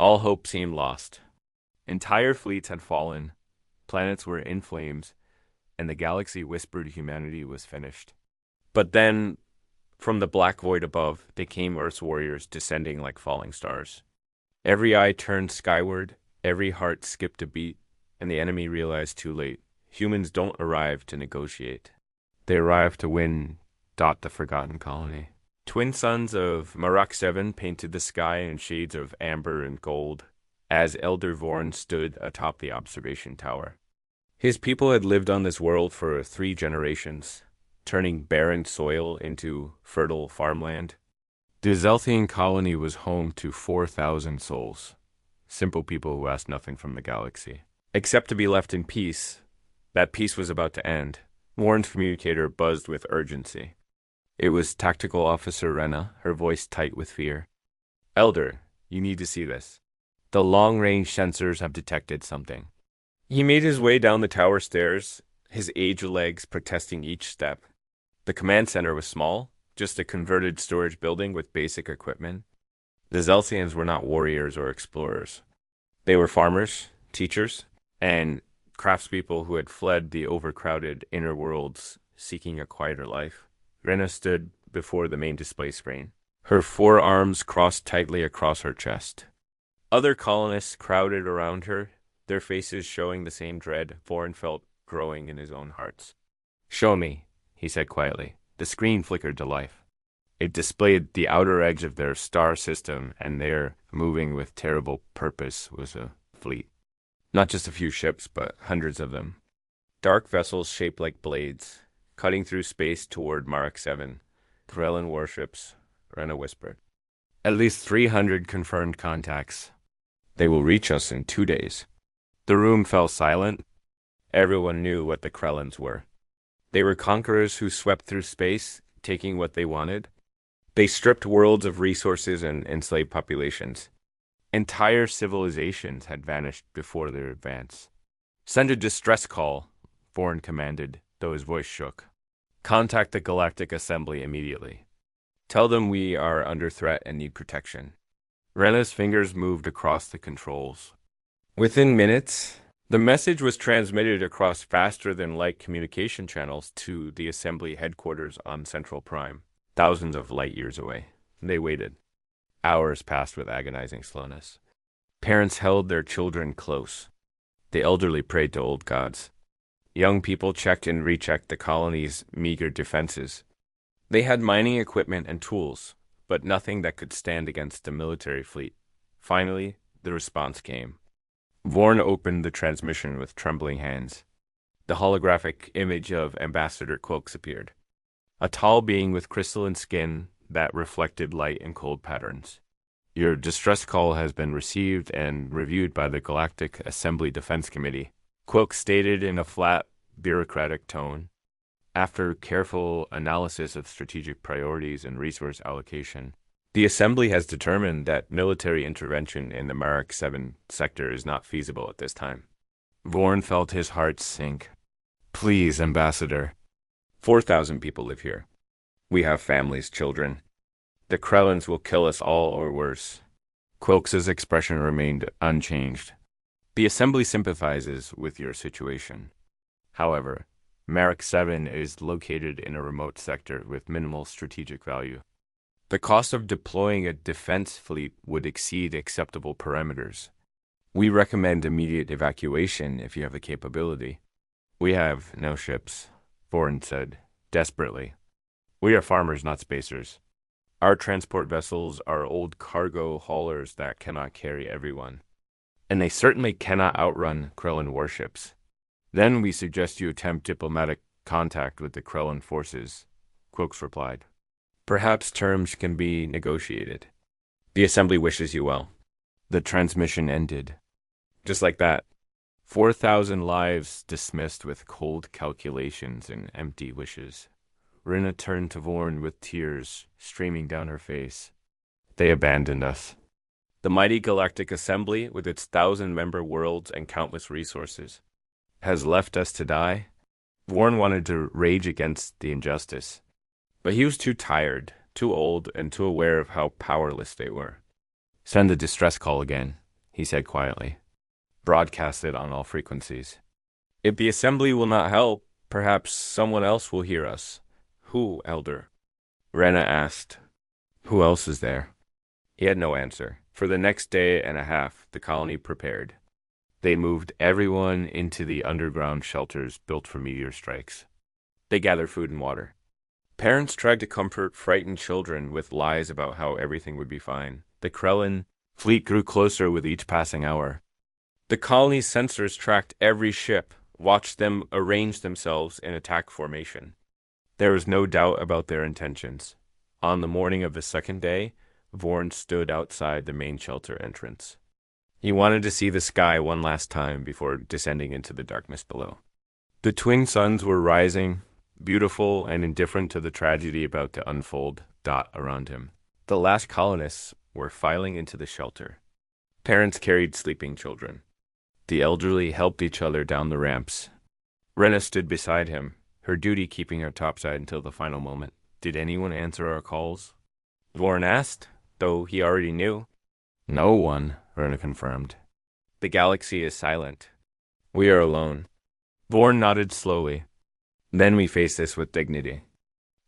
All hope seemed lost. Entire fleets had fallen, planets were in flames, and the galaxy whispered humanity was finished. But then, from the black void above, they came Earth's warriors descending like falling stars. Every eye turned skyward, every heart skipped a beat, and the enemy realized too late. Humans don't arrive to negotiate. They arrive to win. The forgotten colony. Twin sons of Marak 7 painted the sky in shades of amber and gold, as Elder Vorn stood atop the observation tower. His people had lived on this world for 3 generations, turning barren soil into fertile farmland. The Zelthian colony was home to 4,000 souls, simple people who asked nothing from the galaxy, except to be left in peace. That peace was about to end. Warren's communicator buzzed with urgency. It was Tactical Officer Rena, her voice tight with fear. Elder, you need to see this. The long-range sensors have detected something. He made his way down the tower stairs, his aged legs protesting each step. The command center was small, just a converted storage building with basic equipment. The Zelthians were not warriors or explorers. They were farmers, teachers, and craftspeople who had fled the overcrowded inner worlds seeking a quieter life. Rena stood before the main display screen, her 4 arms crossed tightly across her chest. Other colonists crowded around her, their faces showing the same dread Vorn felt growing in his own hearts. "Show me," he said quietly. The screen flickered to life. It displayed the outer edge of their star system, and there, moving with terrible purpose, was a fleet. Not just a few ships, but hundreds of them. Dark vessels shaped like blades, cutting through space toward Marak 7. Krellin warships, Rena whispered. At least 300 confirmed contacts. They will reach us in 2 days. The room fell silent. Everyone knew what the Krellins were. They were conquerors who swept through space, taking what they wanted. They stripped worlds of resources and enslaved populations. Entire civilizations had vanished before their advance. Send a distress call, Vorn commanded, though his voice shook. Contact the Galactic Assembly immediately. Tell them we are under threat and need protection. Rena's fingers moved across the controls. Within minutes, the message was transmitted across faster-than-light communication channels to the Assembly headquarters on Central Prime, thousands of light-years away. They waited. Hours passed with agonizing slowness. Parents held their children close. The elderly prayed to old gods. Young people checked and rechecked the colony's meager defenses. They had mining equipment and tools, but nothing that could stand against the military fleet. Finally, the response came. Vorn opened the transmission with trembling hands. The holographic image of Ambassador Quilks appeared. A tall being with crystalline skin that reflected light and cold patterns. Your distress call has been received and reviewed by the Galactic Assembly Defense Committee, Quilk stated in a flat, bureaucratic tone. After careful analysis of strategic priorities and resource allocation, the Assembly has determined that military intervention in the Marak 7 sector is not feasible at this time. Vorn felt his heart sink. Please, Ambassador. 4,000 people live here. We have families, children. The Krellins will kill us all or worse. Quilks's expression remained unchanged. The Assembly sympathizes with your situation. However, Marak 7 is located in a remote sector with minimal strategic value. The cost of deploying a defense fleet would exceed acceptable parameters. We recommend immediate evacuation if you have the capability. We have no ships, Vorn said, desperately. We are farmers, not spacers. Our transport vessels are old cargo haulers that cannot carry everyone. And they certainly cannot outrun Krellin warships. Then we suggest you attempt diplomatic contact with the Krellin forces, Quilks replied. Perhaps terms can be negotiated. The Assembly wishes you well. The transmission ended. Just like that. 4,000 lives dismissed with cold calculations and empty wishes. Rena turned to Vorn with tears streaming down her face. They abandoned us. The mighty Galactic Assembly, with its 1,000-member worlds and countless resources, has left us to die. Vorn wanted to rage against the injustice, but he was too tired, too old, and too aware of how powerless they were. Send the distress call again, he said quietly. Broadcast it on all frequencies. If the assembly will not help, perhaps someone else will hear us. Who, Elder? Rena asked. Who else is there? He had no answer. For the next day and a half, the colony prepared. They moved everyone into the underground shelters built for meteor strikes. They gathered food and water. Parents tried to comfort frightened children with lies about how everything would be fine. The Krellin fleet grew closer with each passing hour. The colony's sensors tracked every ship, watched them arrange themselves in attack formation. There was no doubt about their intentions. On the morning of the second day, Vorn stood outside the main shelter entrance. He wanted to see the sky one last time before descending into the darkness below. The twin suns were rising, beautiful and indifferent to the tragedy about to unfold around him. The last colonists were filing into the shelter. Parents carried sleeping children. The elderly helped each other down the ramps. Rena stood beside him, her duty keeping her topside until the final moment. Did anyone answer our calls? Vorn asked, though he already knew. No one, Rena confirmed. The galaxy is silent. We are alone. Vorn nodded slowly. Then we face this with dignity.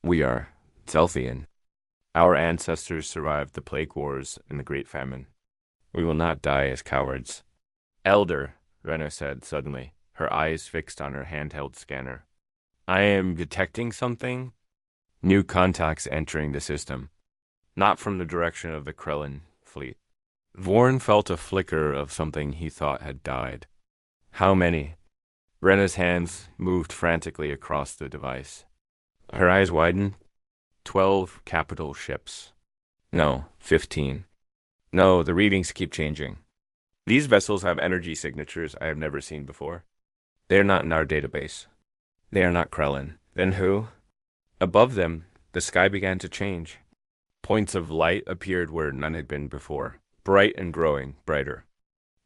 We are Zelthian. Our ancestors survived the plague wars and the Great Famine. We will not die as cowards. Elder, Rena said suddenly, her eyes fixed on her handheld scanner. I am detecting something. New contacts entering the system. Not from the direction of the Krellin fleet. Vorn felt a flicker of something he thought had died. How many? Rena's hands moved frantically across the device. Her eyes widened. 12 capital ships. No, 15. No, the readings keep changing. These vessels have energy signatures I have never seen before. They are not in our database. They are not Krellin. Then who? Above them, the sky began to change. Points of light appeared where none had been before, bright and growing brighter.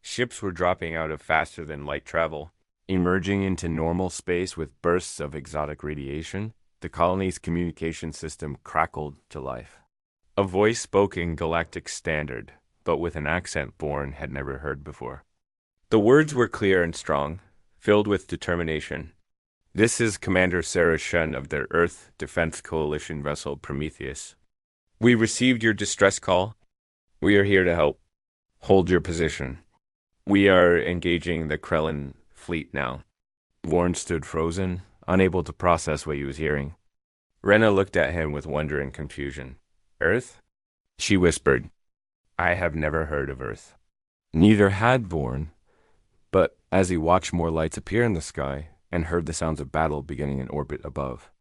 Ships were dropping out of faster-than-light travel, emerging into normal space with bursts of exotic radiation. The colony's communication system crackled to life. A voice spoke in Galactic Standard, but with an accent Vorn had never heard before. The words were clear and strong, filled with determination. This is Commander Sarah Shen of the Earth Defense Coalition vessel Prometheus. We received your distress call. We are here to help. Hold your position. We are engaging the Krellin fleet now. Vorn stood frozen, unable to process what he was hearing. Rena looked at him with wonder and confusion. Earth? She whispered. I have never heard of Earth. Neither had Vorn, but as he watched more lights appear in the sky and heard the sounds of battle beginning in orbit above,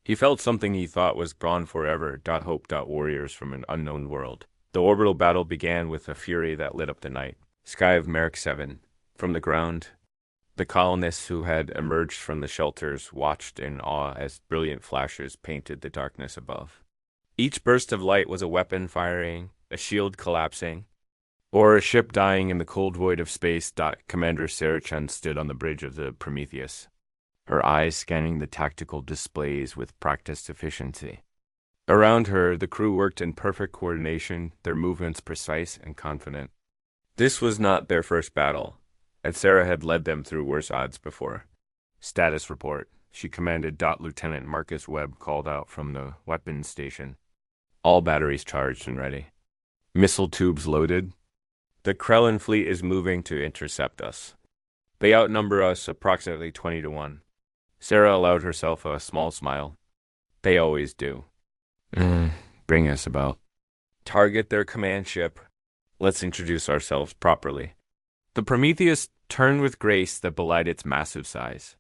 he felt something he thought was gone forever. Hope. Warriors from an unknown world. The orbital battle began with a fury that lit up the night. Sky of Merrick 7. From the ground, the colonists who had emerged from the shelters watched in awe as brilliant flashes painted the darkness above. Each burst of light was a weapon firing, a shield collapsing, or a ship dying in the cold void of space. Commander Sarah Chen stood on the bridge of the Prometheus, her eyes scanning the tactical displays with practiced efficiency. Around her, the crew worked in perfect coordination, their movements precise and confident. This was not their first battle, and Sarah had led them through worse odds before. Status report, she commanded. Lieutenant Marcus Webb called out from the weapons station. All batteries charged and ready. Missile tubes loaded. The Krellin fleet is moving to intercept us. They outnumber us approximately 20 to 1. Sarah allowed herself a small smile. They always do. Bring us about. Target their command ship. Let's introduce ourselves properly. The Prometheus turned with grace that belied its massive size.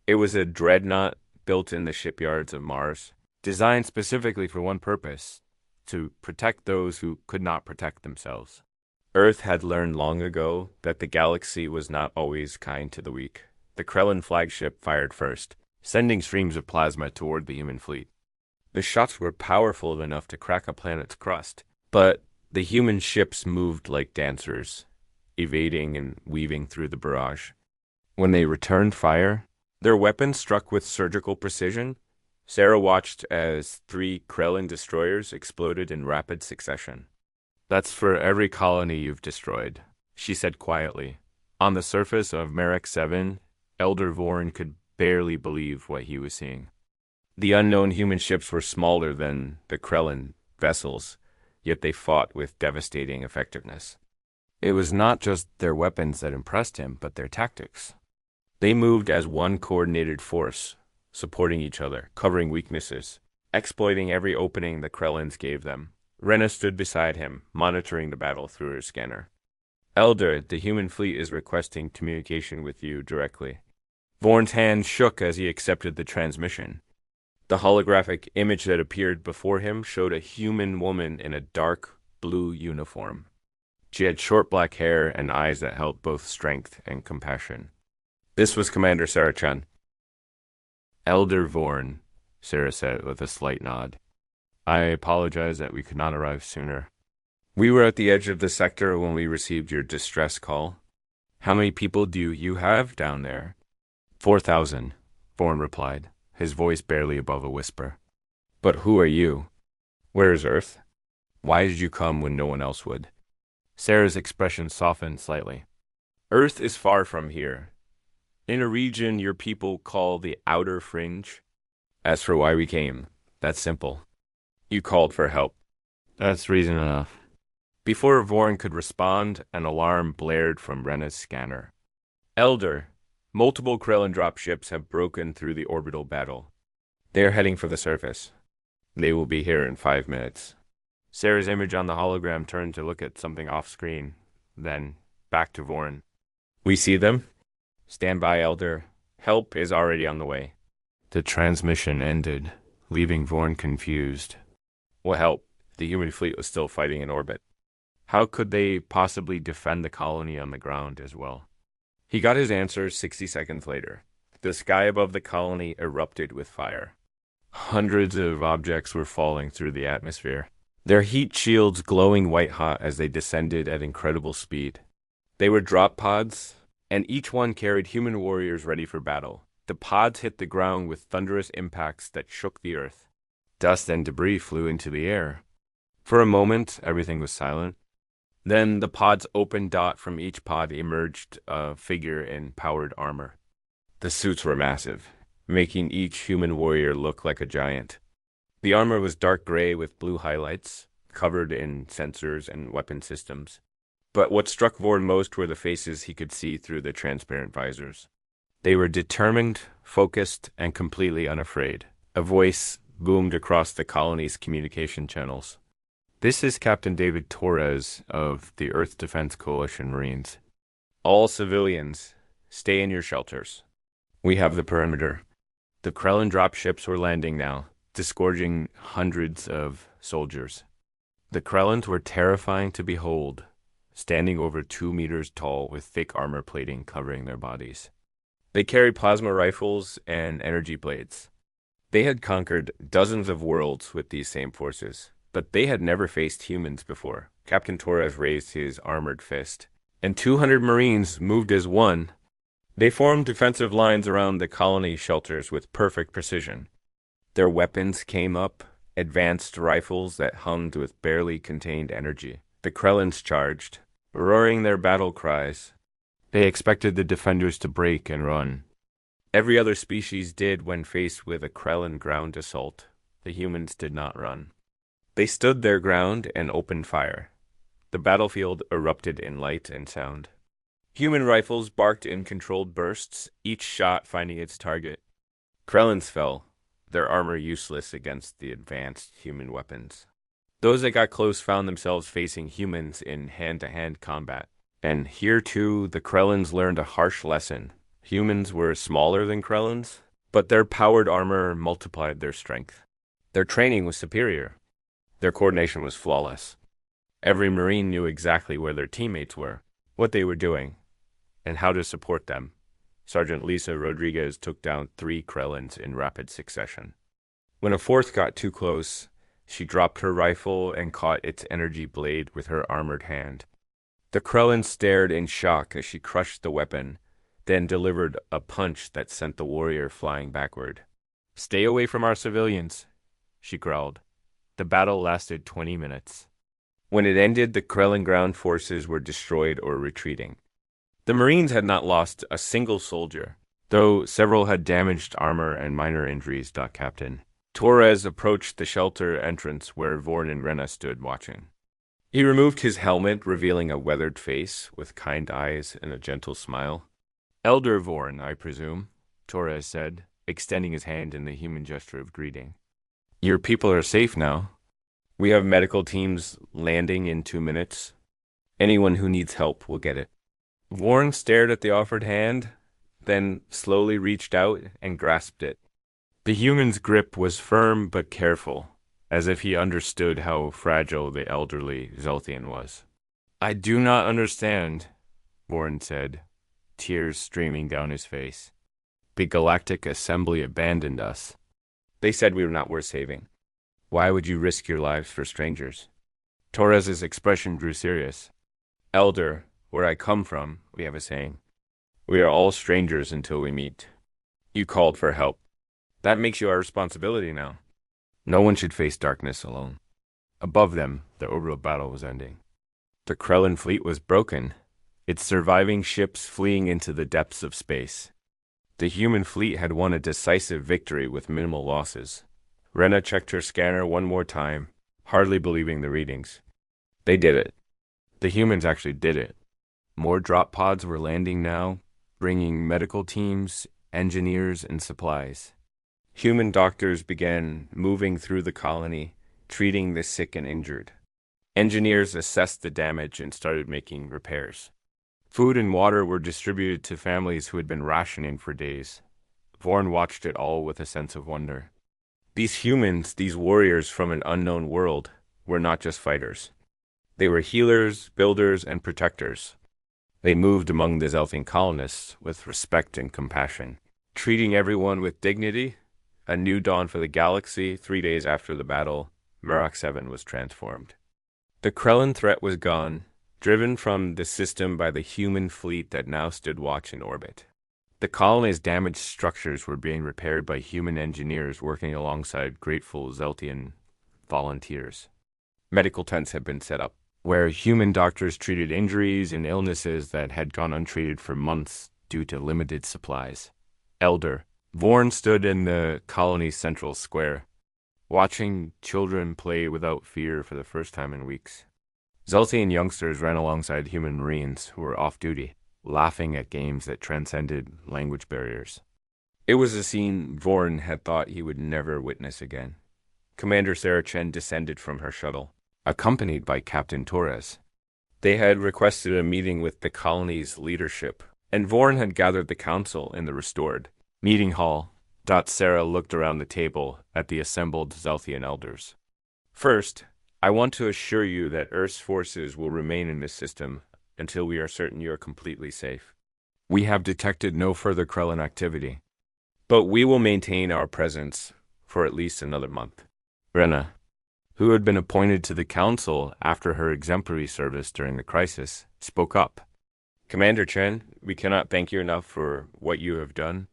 It was a dreadnought built in the shipyards of Mars, designed specifically for one purpose, to protect those who could not protect themselves. Earth had learned long ago that the galaxy was not always kind to the weak. The Krellin flagship fired first, sending streams of plasma toward the human fleet. The shots were powerful enough to crack a planet's crust, but the human ships moved like dancers, evading and weaving through the barrage. When they returned fire, their weapons struck with surgical precision. Sarah watched as 3 Krellin destroyers exploded in rapid succession. That's for every colony you've destroyed. she said quietly. On the surface of Marek 7, Elder Vorn could barely believe what he was seeing. The unknown human ships were smaller than the Krellin vessels, yet they fought with devastating effectiveness. It was not just their weapons that impressed him, but their tactics. They moved as one coordinated force, supporting each other, covering weaknesses, exploiting every opening the Krellins gave them. Rena stood beside him, monitoring the battle through her scanner. Elder, the human fleet is requesting communication with you directly. Vorn's hand shook as he accepted the transmission. The holographic image that appeared before him showed a human woman in a dark blue uniform. She had short black hair and eyes that held both strength and compassion. This was Commander Sarah-chan. Elder Vorn, Sarah said with a slight nod. I apologize that we could not arrive sooner. We were at the edge of the sector when we received your distress call. How many people do you have down there? 4,000, Vorn replied, his voice barely above a whisper. But who are you? Where is Earth? Why did you come when no one else would? Sarah's expression softened slightly. Earth is far from here, in a region your people call the Outer Fringe. As for why we came, that's simple. You called for help. That's reason enough. Before Vorn could respond, an alarm blared from Rena's scanner. Elder, multiple Krellin dropships have broken through the orbital battle. They are heading for the surface. They will be here in 5 minutes. Sarah's image on the hologram turned to look at something off-screen, then back to Vorn. We see them? Stand by, Elder. Help is already on the way. The transmission ended, leaving Vorn confused. What help? The human fleet was still fighting in orbit. How could they possibly defend the colony on the ground as well? He got his answer 60 seconds later. The sky above the colony erupted with fire. Hundreds of objects were falling through the atmosphere, their heat shields glowing white-hot as they descended at incredible speed. They were drop pods, and each one carried human warriors ready for battle. The pods hit the ground with thunderous impacts that shook the earth. Dust and debris flew into the air. For a moment, everything was silent. Then the pod's open dot from each pod emerged a figure in powered armor. The suits were massive, making each human warrior look like a giant. The armor was dark gray with blue highlights, covered in sensors and weapon systems. But what struck Vorn most were the faces he could see through the transparent visors. They were determined, focused, and completely unafraid. A voice boomed across the colony's communication channels. This is Captain David Torres of the Earth Defense Coalition Marines. All civilians, stay in your shelters. We have the perimeter. The Krellin dropships were landing now, disgorging hundreds of soldiers. The Krellins were terrifying to behold, standing over 2 meters tall with thick armor plating covering their bodies. They carried plasma rifles and energy blades. They had conquered dozens of worlds with these same forces, but they had never faced humans before. Captain Torres raised his armored fist, and 200 Marines moved as one. They formed defensive lines around the colony shelters with perfect precision. Their weapons came up, advanced rifles that hummed with barely contained energy. The Krellins charged, roaring their battle cries. They expected the defenders to break and run. Every other species did when faced with a Krellin ground assault. The humans did not run. They stood their ground and opened fire. The battlefield erupted in light and sound. Human rifles barked in controlled bursts, each shot finding its target. Krellins fell, their armor useless against the advanced human weapons. Those that got close found themselves facing humans in hand-to-hand combat. And here, too, the Krellins learned a harsh lesson. Humans were smaller than Krellins, but their powered armor multiplied their strength. Their training was superior. Their coordination was flawless. Every Marine knew exactly where their teammates were, what they were doing, and how to support them. Sergeant Lisa Rodriguez took down 3 Krellins in rapid succession. When a fourth got too close, she dropped her rifle and caught its energy blade with her armored hand. The Krellin stared in shock as she crushed the weapon, then delivered a punch that sent the warrior flying backward. "Stay away from our civilians," she growled. The battle lasted 20 minutes. When it ended, the Krellin ground forces were destroyed or retreating. The Marines had not lost a single soldier, though several had damaged armor and minor injuries. Captain Torres approached the shelter entrance where Vorn and Rena stood watching. He removed his helmet, revealing a weathered face with kind eyes and a gentle smile. Elder Vorn, I presume, Torres said, extending his hand in the human gesture of greeting. Your people are safe now. We have medical teams landing in 2 minutes. Anyone who needs help will get it. Vorn stared at the offered hand, then slowly reached out and grasped it. The human's grip was firm but careful, as if he understood how fragile the elderly Zelthian was. I do not understand, Vorn said, tears streaming down his face. The Galactic Assembly abandoned us. They said we were not worth saving. Why would you risk your lives for strangers? Torres's expression grew serious. Elder, where I come from, we have a saying. We are all strangers until we meet. You called for help. That makes you our responsibility now. No one should face darkness alone. Above them, the orbital battle was ending. The Krellin fleet was broken, its surviving ships fleeing into the depths of space. The human fleet had won a decisive victory with minimal losses. Rena checked her scanner one more time, hardly believing the readings. They did it. The humans actually did it. More drop pods were landing now, bringing medical teams, engineers, and supplies. Human doctors began moving through the colony, treating the sick and injured. Engineers assessed the damage and started making repairs. Food and water were distributed to families who had been rationing for days. Vorn watched it all with a sense of wonder. These humans, these warriors from an unknown world, were not just fighters. They were healers, builders, and protectors. They moved among the Zelthian colonists with respect and compassion, treating everyone with dignity. A new dawn for the galaxy. 3 days after the battle, Merak 7 was transformed. The Krellin threat was gone, driven from the system by the human fleet that now stood watch in orbit. The colony's damaged structures were being repaired by human engineers working alongside grateful Zelthian volunteers. Medical tents had been set up, where human doctors treated injuries and illnesses that had gone untreated for months due to limited supplies. Elder Vorn stood in the colony's central square, watching children play without fear for the first time in weeks. Zelthian youngsters ran alongside human Marines who were off duty, laughing at games that transcended language barriers. It was a scene Vorn had thought he would never witness again. Commander Sarah Chen descended from her shuttle, accompanied by Captain Torres. They had requested a meeting with the colony's leadership, and Vorn had gathered the council in the restored meeting hall. Sarah looked around the table at the assembled Zelthian elders. First, I want to assure you that Earth's forces will remain in this system until we are certain you are completely safe. We have detected no further Krellin activity, but we will maintain our presence for at least another month. Rena, who had been appointed to the council after her exemplary service during the crisis, spoke up. Commander Chen, we cannot thank you enough for what you have done.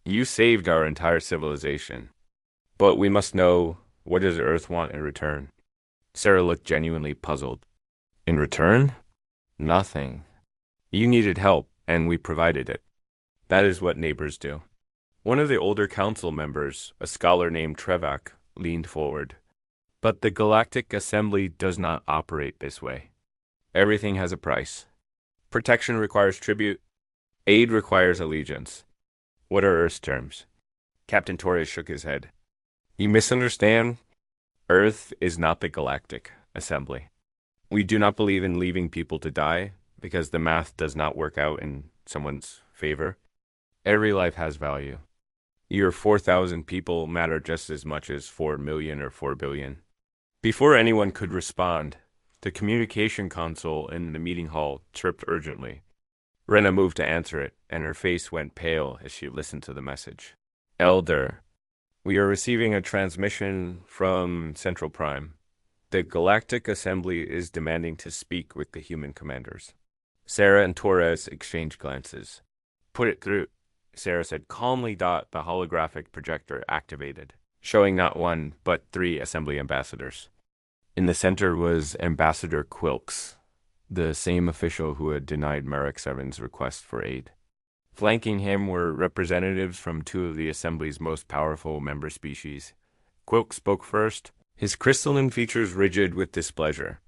You saved our entire civilization, but we must know, what does Earth want in return? Sarah looked genuinely puzzled. In return? Nothing. You needed help, and we provided it. That is what neighbors do. One of the older council members, a scholar named Trevak, leaned forward. But the Galactic Assembly does not operate this way. Everything has a price. Protection requires tribute. Aid requires allegiance. What are Earth's terms? Captain Torres shook his head. You misunderstand. Earth is not the Galactic Assembly. We do not believe in leaving people to die because the math does not work out in someone's favor. Every life has value. Your 4,000 people matter just as much as 4 million or 4 billion. Before anyone could respond, the communication console in the meeting hall chirped urgently. Rena moved to answer it, and her face went pale as she listened to the message. Elder, we are receiving a transmission from Central Prime. The Galactic Assembly is demanding to speak with the human commanders. Sarah and Torres exchanged glances. Put it through, Sarah said calmly. The holographic projector activated, showing not one, but 3 Assembly ambassadors. In the center was Ambassador Quilks, the same official who had denied Merrick Seven's request for aid. Flanking him were representatives from two of the Assembly's most powerful member species. Quilk spoke first, his crystalline features rigid with displeasure.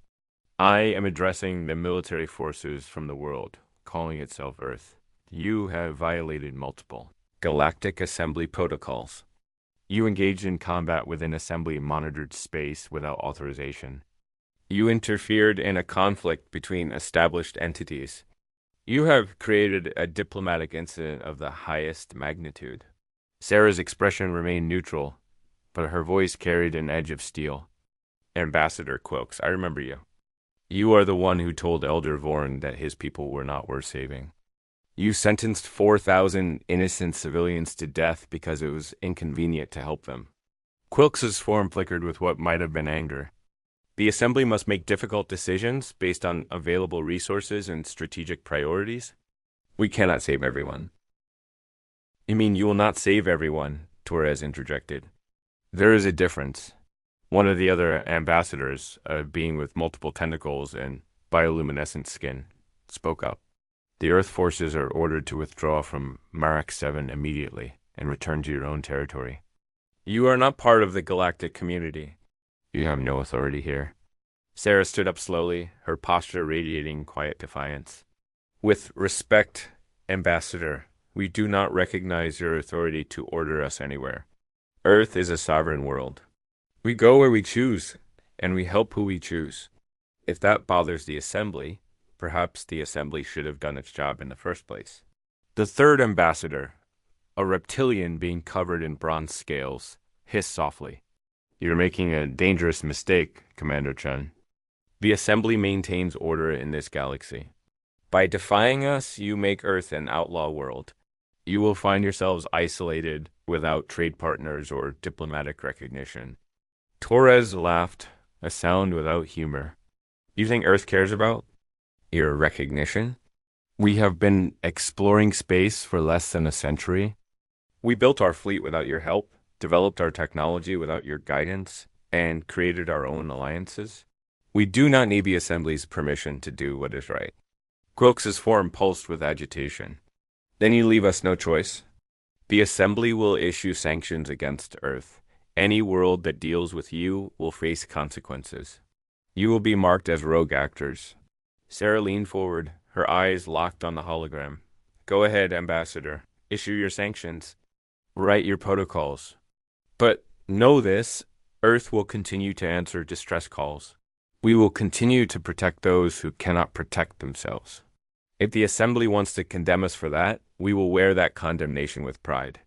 I am addressing the military forces from the world, calling itself Earth. You have violated multiple Galactic Assembly protocols. You engaged in combat within Assembly-monitored space without authorization. You interfered in a conflict between established entities. You have created a diplomatic incident of the highest magnitude. Sarah's expression remained neutral, but her voice carried an edge of steel. Ambassador Quilks, I remember you. You are the one who told Elder Vorn that his people were not worth saving. You sentenced 4,000 innocent civilians to death because it was inconvenient to help them. Quilks's form flickered with what might have been anger. The Assembly must make difficult decisions based on available resources and strategic priorities. We cannot save everyone. You mean you will not save everyone? Torres interjected. There is a difference. One of the other ambassadors, a being with multiple tentacles and bioluminescent skin, spoke up. The Earth forces are ordered to withdraw from Marak 7 immediately and return to your own territory. You are not part of the galactic community. You have no authority here. Sarah stood up slowly, her posture radiating quiet defiance. With respect, Ambassador, we do not recognize your authority to order us anywhere. Earth is a sovereign world. We go where we choose, and we help who we choose. If that bothers the Assembly, perhaps the Assembly should have done its job in the first place. The third ambassador, a reptilian being covered in bronze scales, hissed softly. You're making a dangerous mistake, Commander Chen. The Assembly maintains order in this galaxy. By defying us, you make Earth an outlaw world. You will find yourselves isolated without trade partners or diplomatic recognition. Torres laughed, a sound without humor. You think Earth cares about your recognition? We have been exploring space for less than a century. We built our fleet without your help, developed our technology without your guidance, and created our own alliances. We do not need the Assembly's permission to do what is right. Quilks's form pulsed with agitation. Then you leave us no choice. The Assembly will issue sanctions against Earth. Any world that deals with you will face consequences. You will be marked as rogue actors. Sarah leaned forward, her eyes locked on the hologram. Go ahead, Ambassador. Issue your sanctions. Write your protocols. But know this, Earth will continue to answer distress calls. We will continue to protect those who cannot protect themselves. If the Assembly wants to condemn us for that, we will wear that condemnation with pride.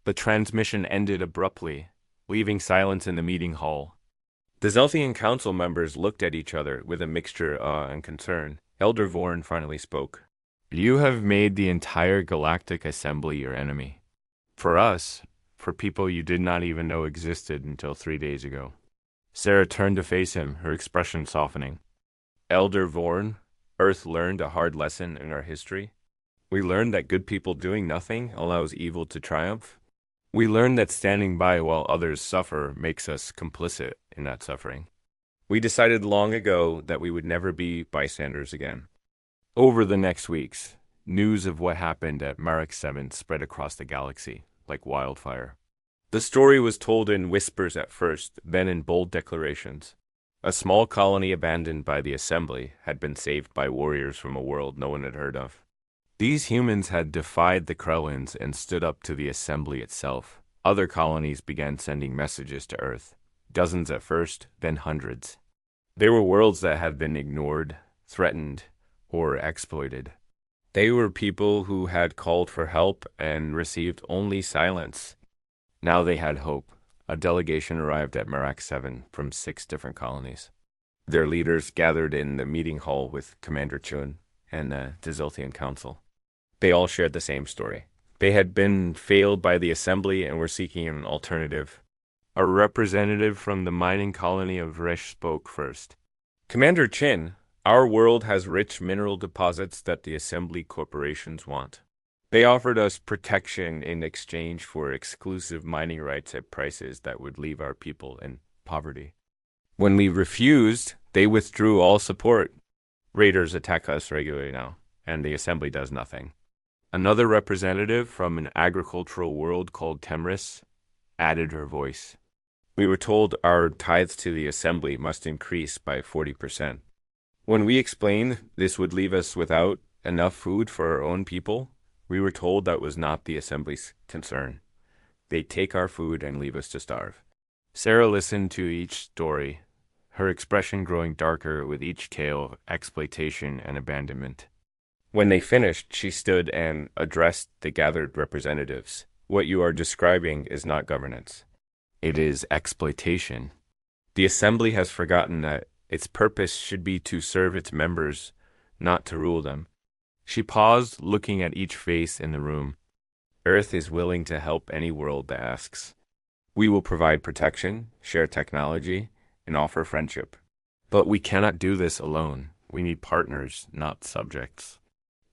The transmission ended abruptly, leaving silence in the meeting hall. The Zelthian council members looked at each other with a mixture of awe and concern. Elder Vorn finally spoke. You have made the entire Galactic Assembly your enemy. For us, for people you did not even know existed until 3 days ago. Sarah turned to face him, her expression softening. Elder Vorn, Earth learned a hard lesson in our history. We learned that good people doing nothing allows evil to triumph. We learned that standing by while others suffer makes us complicit in that suffering. We decided long ago that we would never be bystanders again. Over the next weeks, news of what happened at Marak 7 spread across the galaxy like wildfire. The story was told in whispers at first, then in bold declarations. A small colony abandoned by the Assembly had been saved by warriors from a world no one had heard of. These humans had defied the Krellins and stood up to the Assembly itself. Other colonies began sending messages to Earth. Dozens at first, then hundreds. They were worlds that had been ignored, threatened, or exploited. They were people who had called for help and received only silence. Now they had hope. A delegation arrived at Marak 7 from 6 different colonies. Their leaders gathered in the meeting hall with Commander Chun and the Zilthian Council. They all shared the same story. They had been failed by the Assembly and were seeking an alternative. A representative from the mining colony of Resh spoke first. Commander Chin, our world has rich mineral deposits that the Assembly corporations want. They offered us protection in exchange for exclusive mining rights at prices that would leave our people in poverty. When we refused, they withdrew all support. Raiders attack us regularly now, and the assembly does nothing. Another representative from an agricultural world called Temris added her voice. We were told our tithes to the assembly must increase by 40%. When we explained this would leave us without enough food for our own people, we were told that was not the assembly's concern. They take our food and leave us to starve. Sarah listened to each story, her expression growing darker with each tale of exploitation and abandonment. When they finished, she stood and addressed the gathered representatives. What you are describing is not governance. It is exploitation. The assembly has forgotten that its purpose should be to serve its members, not to rule them. She paused, looking at each face in the room. Earth is willing to help any world that asks. We will provide protection, share technology, and offer friendship. But we cannot do this alone. We need partners, not subjects.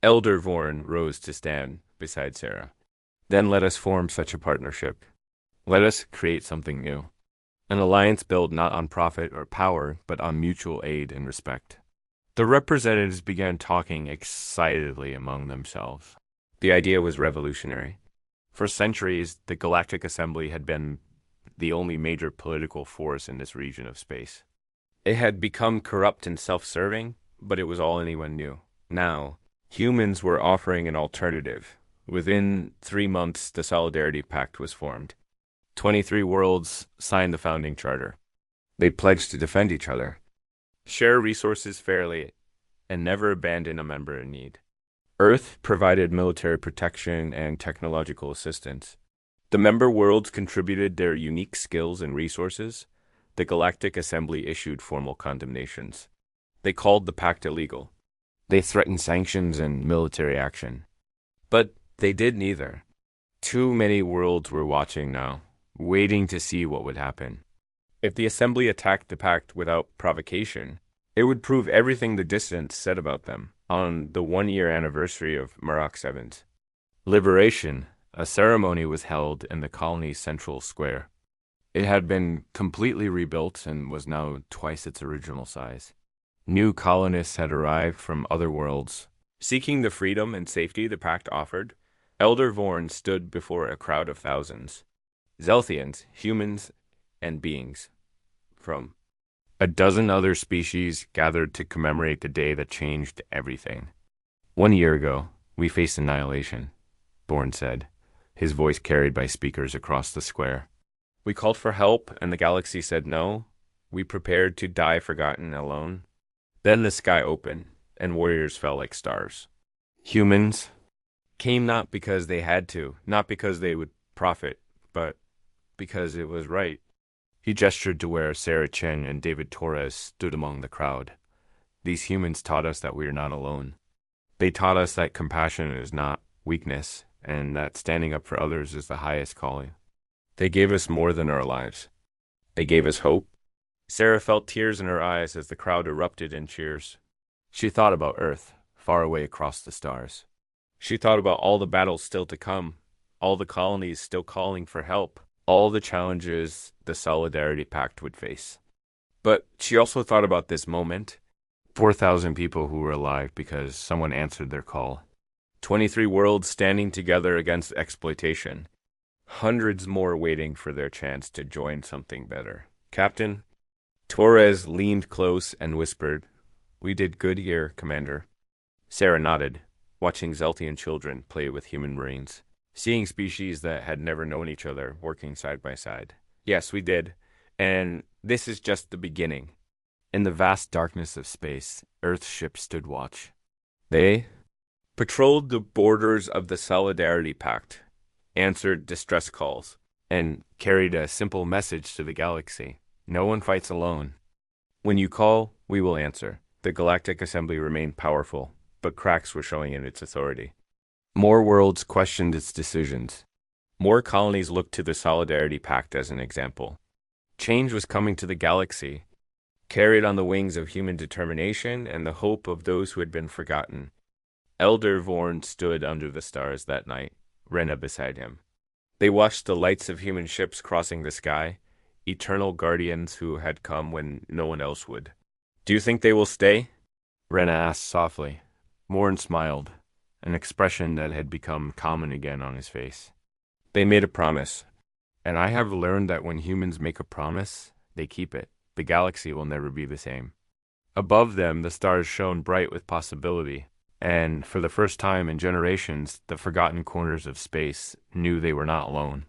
Elder Vorn rose to stand beside Sarah. Then let us form such a partnership. Let us create something new. An alliance built not on profit or power, but on mutual aid and respect. The representatives began talking excitedly among themselves. The idea was revolutionary. For centuries, the Galactic Assembly had been the only major political force in this region of space. It had become corrupt and self-serving, but it was all anyone knew. Now, humans were offering an alternative. Within 3 months, the Solidarity Pact was formed. 23 worlds signed the founding charter. They pledged to defend each other, share resources fairly, and never abandon a member in need. Earth provided military protection and technological assistance. The member worlds contributed their unique skills and resources. The Galactic Assembly issued formal condemnations. They called the pact illegal. They threatened sanctions and military action. But they did neither. Too many worlds were watching now, waiting to see what would happen. If the Assembly attacked the pact without provocation, it would prove everything the dissidents said about them on the 1-year anniversary of Marak 7's liberation. A ceremony was held in the colony's central square. It had been completely rebuilt and was now twice its original size. New colonists had arrived from other worlds. Seeking the freedom and safety the pact offered, Elder Vorn stood before a crowd of thousands. Zelthians, humans, and beings from a dozen other species gathered to commemorate the day that changed everything. 1 year ago, we faced annihilation, Vorn said, his voice carried by speakers across the square. We called for help, and the galaxy said no. We prepared to die forgotten alone. Then the sky opened, and warriors fell like stars. Humans came not because they had to, not because they would profit, but because it was right. He gestured to where Sarah Chen and David Torres stood among the crowd. These humans taught us that we are not alone. They taught us that compassion is not weakness, and that standing up for others is the highest calling. They gave us more than our lives. They gave us hope. Sarah felt tears in her eyes as the crowd erupted in cheers. She thought about Earth, far away across the stars. She thought about all the battles still to come, all the colonies still calling for help, all the challenges the Solidarity Pact would face. But she also thought about this moment. 4,000 people who were alive because someone answered their call. 23 worlds standing together against exploitation. Hundreds more waiting for their chance to join something better. Captain Torres leaned close and whispered, "We did good here, Commander." Sarah nodded, watching Zeltian children play with human brains, seeing species that had never known each other working side by side. Yes, we did. And this is just the beginning. In the vast darkness of space, Earth's ships stood watch. They patrolled the borders of the Solidarity Pact, answered distress calls, and carried a simple message to the galaxy. No one fights alone. When you call, we will answer. The Galactic Assembly remained powerful, but cracks were showing in its authority. More worlds questioned its decisions. More colonies looked to the Solidarity Pact as an example. Change was coming to the galaxy, carried on the wings of human determination and the hope of those who had been forgotten. Elder Vorn stood under the stars that night, Rena beside him. They watched the lights of human ships crossing the sky, eternal guardians who had come when no one else would. Do you think they will stay? Rena asked softly. Morn smiled, an expression that had become common again on his face. They made a promise, and I have learned that when humans make a promise, they keep it. The galaxy will never be the same. Above them, the stars shone bright with possibility, and for the first time in generations, the forgotten corners of space knew they were not alone.